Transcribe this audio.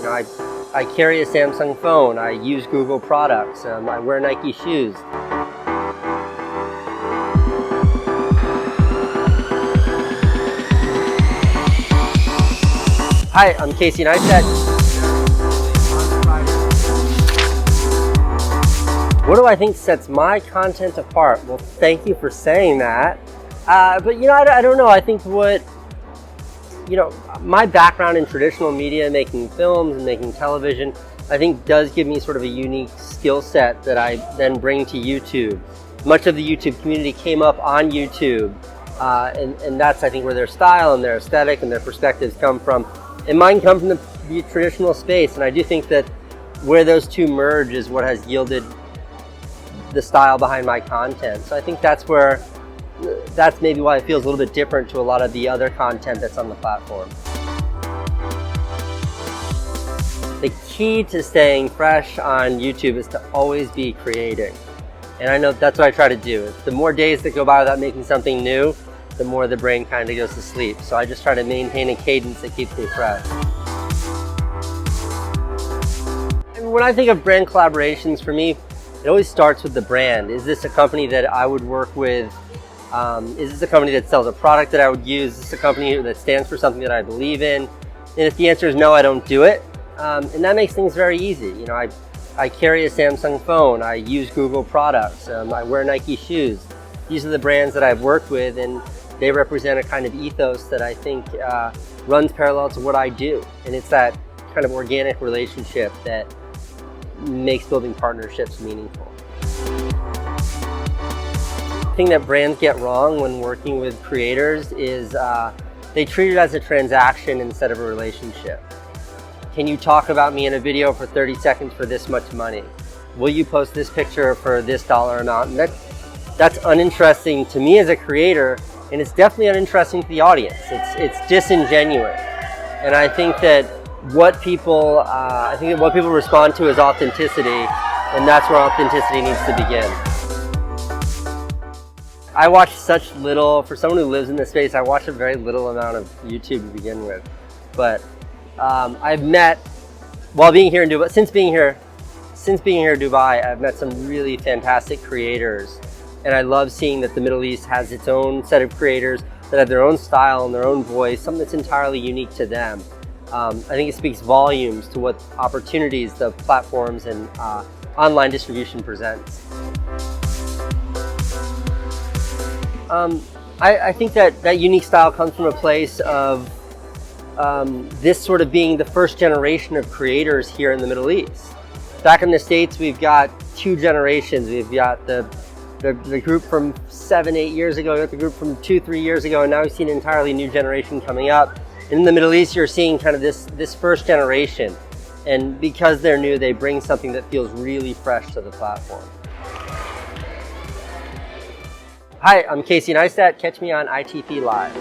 I carry a Samsung phone. I use Google products. I wear Nike shoes. Hi, I'm Casey Neistat. What do I think sets my content apart? Well, thank you for saying that. But I don't know. I think my background in traditional media, making films and making television, I think does give me sort of a unique skill set that I then bring to YouTube. Much of the YouTube community came up on YouTube, and that's, I think, where their style and their aesthetic and their perspectives come from. And mine come from the traditional space, and I do think that where those two merge is what has yielded the style behind my content. So I think that's maybe why it feels a little bit different to a lot of the other content that's on the platform. The key to staying fresh on YouTube is to always be creating. And I know that's what I try to do. The more days that go by without making something new, the more the brain kind of goes to sleep. So I just try to maintain a cadence that keeps me fresh. And when I think of brand collaborations, for me, it always starts with the brand. Is this a company that I would work with? Is this a company that sells a product that I would use? Is this a company that stands for something that I believe in? And if the answer is no, I don't do it. And that makes things very easy. I carry a Samsung phone. I use Google products. I wear Nike shoes. These are the brands that I've worked with, and they represent a kind of ethos that I think runs parallel to what I do. And it's that kind of organic relationship that makes building partnerships meaningful. The thing that brands get wrong when working with creators is they treat it as a transaction instead of a relationship. Can you talk about me in a video for 30 seconds for this much money? Will you post this picture for this dollar amount? And that's uninteresting to me as a creator, and it's definitely uninteresting to the audience. It's disingenuous. And I think that what people respond to is authenticity, and that's where authenticity needs to begin. I watch such little, for someone who lives in this space, I watch a very little amount of YouTube to begin with. But I've met, while being here in Dubai, since being here in Dubai, I've met some really fantastic creators. And I love seeing that the Middle East has its own set of creators that have their own style and their own voice, something that's entirely unique to them. I think it speaks volumes to what opportunities the platforms and online distribution presents. I think that unique style comes from a place of this sort of being the first generation of creators here in the Middle East. Back in the States, we've got two generations. We've got the group from 7-8 years ago, we got the group from 2-3 years ago, and now we've seen an entirely new generation coming up. In the Middle East, you're seeing kind of this first generation, and because they're new, they bring something that feels really fresh to the platform. Hi, I'm Casey Neistat. Catch me on ITP Live.